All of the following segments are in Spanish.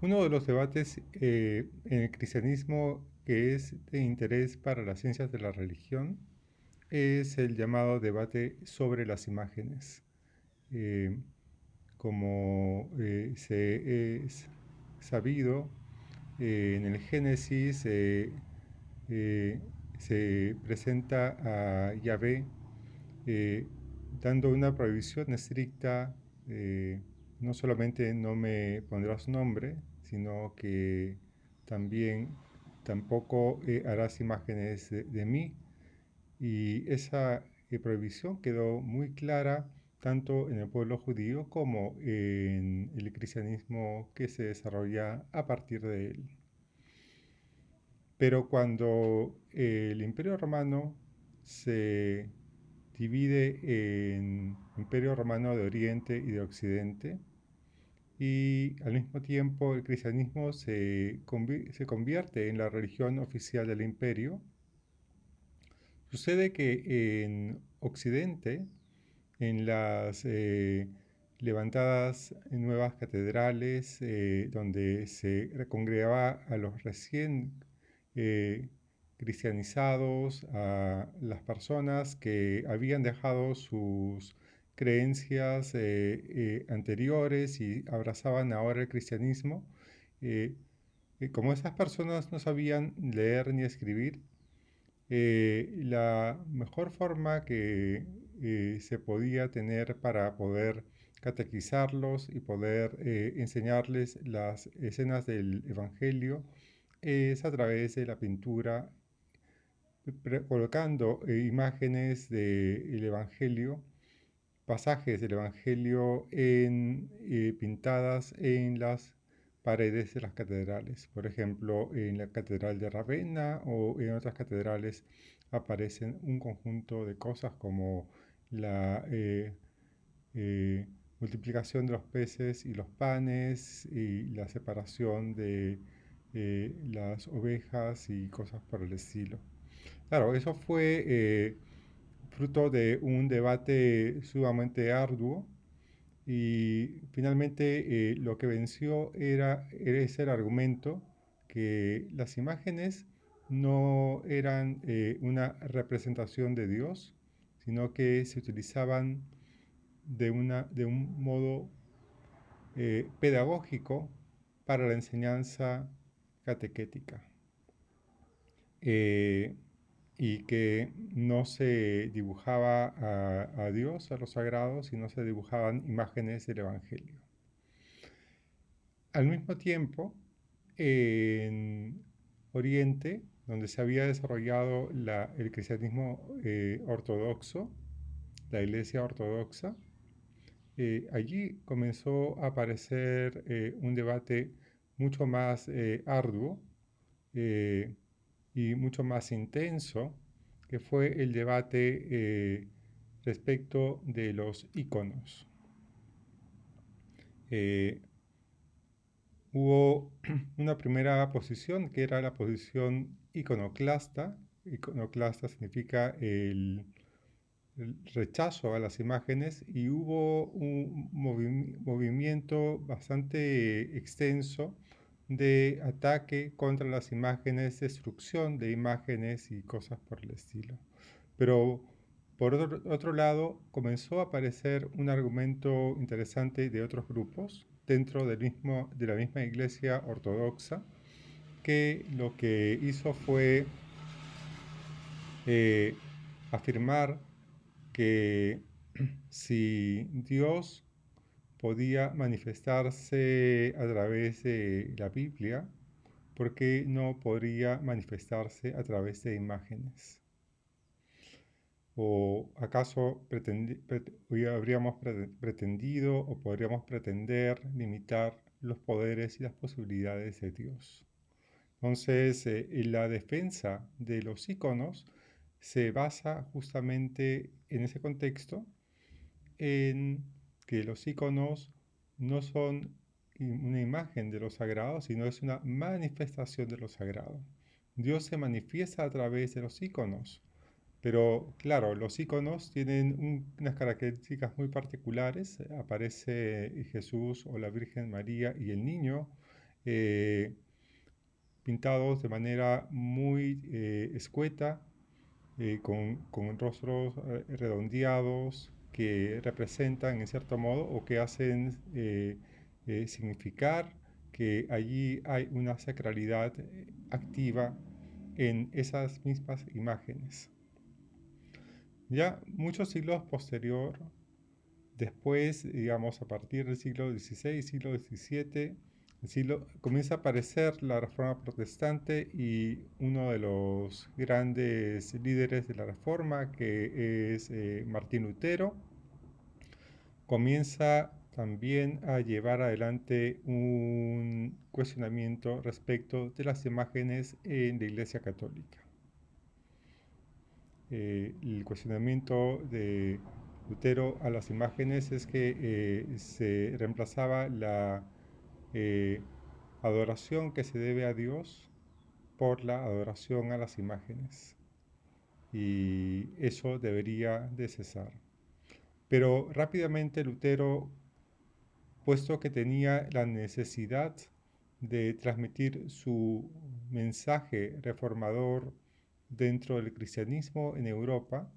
Uno de los debates en el cristianismo que es de interés para las ciencias de la religión es el llamado debate sobre las imágenes. Eh, como se es sabido, en el Génesis eh, se presenta a Yahvé eh, dando una prohibición estricta, eh, no solamente no me pondrás nombre, sino que también tampoco harás imágenes de mí. Y esa prohibición quedó muy clara tanto en el pueblo judío como en el cristianismo que se desarrolla a partir de él. Pero cuando el Imperio Romano se divide en Imperio Romano de Oriente y de Occidente, y al mismo tiempo el cristianismo se convierte en la religión oficial del imperio, sucede que en Occidente, en las levantadas nuevas catedrales donde se congregaba a los recién eh, cristianizados, a las personas que habían dejado sus creencias anteriores y abrazaban ahora el cristianismo. eh, como esas personas no sabían leer ni escribir, la mejor forma que se podía tener para poder catequizarlos y poder enseñarles las escenas del Evangelio es a través de la pintura, colocando imágenes del Evangelio, pasajes del Evangelio pintadas en las paredes de las catedrales. Por ejemplo, en la Catedral de Ravenna o en otras catedrales aparecen un conjunto de cosas como la multiplicación de los peces y los panes y la separación de las ovejas y cosas por el estilo. Claro, eso fue fruto de un debate sumamente arduo y finalmente lo que venció era ese argumento que las imágenes no eran una representación de Dios, sino que se utilizaban de un modo pedagógico para la enseñanza catequética. Eh, y que no se dibujaba a Dios, a los sagrados, sino se dibujaban imágenes del Evangelio. Al mismo tiempo, en Oriente, donde se había desarrollado el cristianismo ortodoxo, la iglesia ortodoxa, allí comenzó a aparecer un debate mucho más arduo eh, y mucho más intenso, que fue el debate respecto de los iconos. Eh, Hubo una primera posición que era la posición iconoclasta. Iconoclasta significa el rechazo a las imágenes y hubo un movimiento bastante extenso de ataque contra las imágenes, destrucción de imágenes y cosas por el estilo. Pero por otro lado, comenzó a aparecer un argumento interesante de otros grupos dentro de la misma iglesia ortodoxa, que lo que hizo fue eh, afirmar que si Dios podía manifestarse a través de la Biblia, ¿por qué no podría manifestarse a través de imágenes? ¿O acaso habríamos pretendido o podríamos pretender limitar los poderes y las posibilidades de Dios? Entonces, la defensa de los íconos se basa justamente en ese contexto, en que los íconos no son una imagen de lo sagrado, sino es una manifestación de lo sagrado. Dios se manifiesta a través de los íconos, pero claro, los íconos tienen unas características muy particulares. Aparece Jesús o la Virgen María y el niño eh, pintados de manera muy escueta, con rostros redondeados que representan en cierto modo o que hacen significar que allí hay una sacralidad activa en esas mismas imágenes. Ya muchos siglos posterior, después, digamos, a partir del siglo XVI, siglo XVII, comienza a aparecer la Reforma Protestante y uno de los grandes líderes de la Reforma, que es Martín Lutero, comienza también a llevar adelante un cuestionamiento respecto de las imágenes en la Iglesia Católica. El cuestionamiento de Lutero a las imágenes es que se reemplazaba la eh, adoración que se debe a Dios por la adoración a las imágenes, y eso debería de cesar. Pero rápidamente Lutero, puesto que tenía la necesidad de transmitir su mensaje reformador dentro del cristianismo en Europa,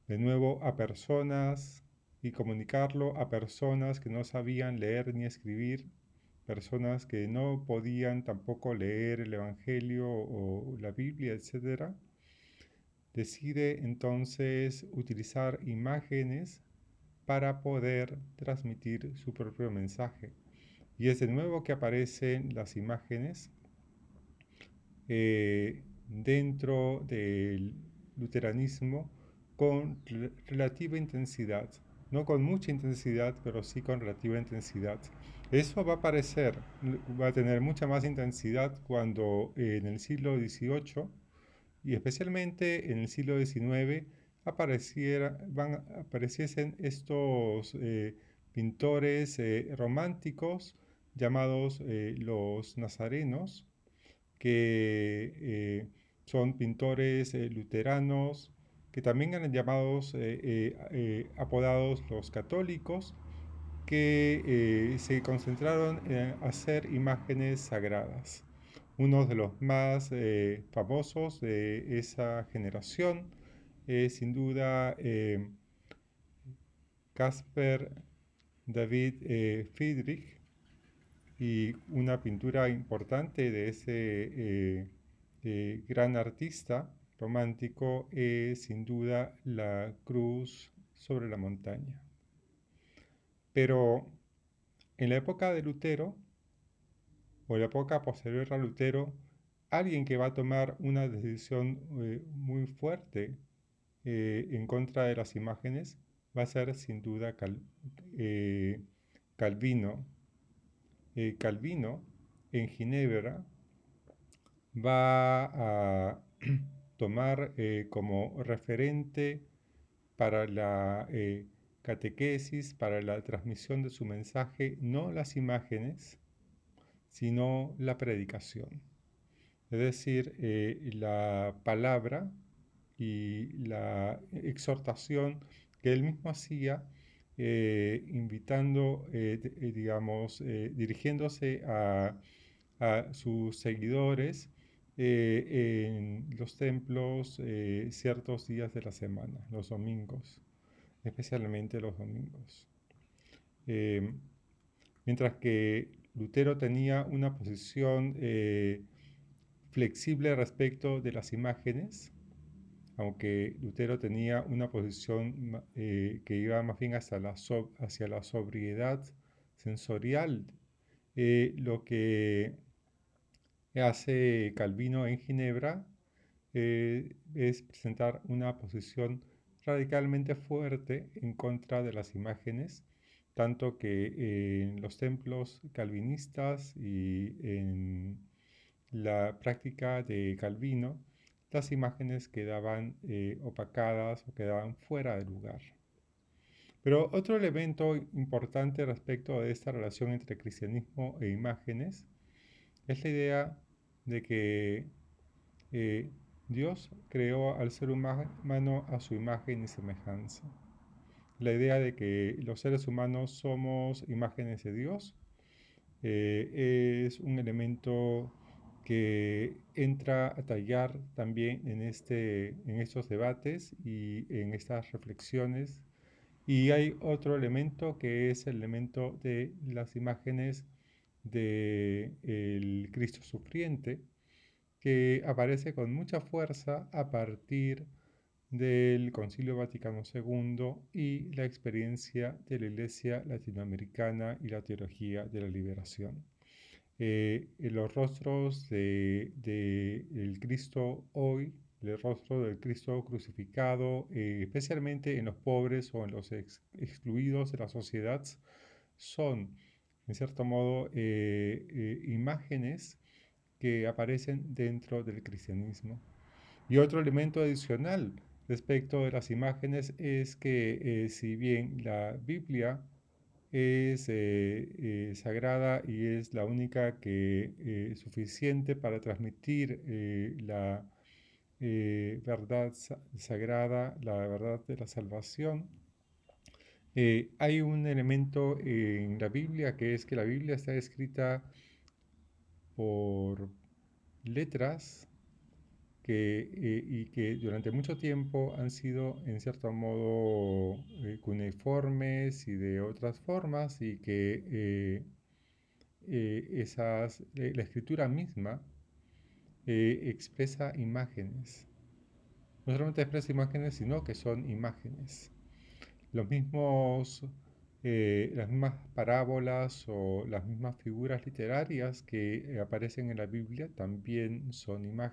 de nuevo a personas, y comunicarlo a personas que no sabían leer ni escribir, personas que no podían tampoco leer el Evangelio o la Biblia, etc., decide entonces utilizar imágenes para poder transmitir su propio mensaje. Y es de nuevo que aparecen las imágenes dentro del luteranismo con relativa intensidad. No con mucha intensidad, pero sí con relativa intensidad. Eso va a aparecer, va a tener mucha más intensidad cuando en el siglo XVIII y especialmente en el siglo XIX apareciesen estos pintores románticos llamados los nazarenos, que son pintores luteranos, que también eran llamados, apodados los católicos, que se concentraron en hacer imágenes sagradas. Uno de los más famosos de esa generación es sin duda Caspar David Friedrich, y una pintura importante de ese gran artista romántico es sin duda la cruz sobre la montaña. Pero en la época de Lutero, o la época posterior a Lutero, alguien que va a tomar una decisión muy fuerte en contra de las imágenes va a ser sin duda Calvino. Calvino en Ginebra va a tomar como referente para la catequesis, para la transmisión de su mensaje, no las imágenes, sino la predicación. Es decir, la palabra y la exhortación que él mismo hacía, invitando, digamos, dirigiéndose a sus seguidores en los templos ciertos días de la semana, los domingos, especialmente los domingos. Mientras que Lutero tenía una posición flexible respecto de las imágenes, aunque Lutero tenía una posición que iba más bien hacia la sobriedad sensorial, lo que hace Calvino en Ginebra es presentar una posición radicalmente fuerte en contra de las imágenes, tanto que en los templos calvinistas y en la práctica de Calvino, las imágenes quedaban opacadas o quedaban fuera de lugar. Pero otro elemento importante respecto de esta relación entre cristianismo e imágenes es la idea de que Dios creó al ser humano a su imagen y semejanza. La idea de que los seres humanos somos imágenes de Dios Es un elemento que entra a tallar también en estos debates y en estas reflexiones. Y hay otro elemento que es el elemento de las imágenes del Cristo sufriente, que aparece con mucha fuerza a partir del Concilio Vaticano II y la experiencia de la Iglesia latinoamericana y la teología de la liberación. Los rostros del Cristo hoy, el rostro del Cristo crucificado, especialmente en los pobres o en los excluidos de la sociedad, son, en cierto modo, imágenes que aparecen dentro del cristianismo. Y otro elemento adicional respecto de las imágenes es que si bien la Biblia es sagrada y es la única que es suficiente para transmitir la verdad sagrada, la verdad de la salvación, hay un elemento en la Biblia que es que la Biblia está escrita por letras y que durante mucho tiempo han sido en cierto modo cuneiformes y de otras formas y que la escritura misma expresa imágenes. No solamente expresa imágenes, sino que son imágenes. Las mismas parábolas o las mismas figuras literarias que aparecen en la Biblia también son imágenes.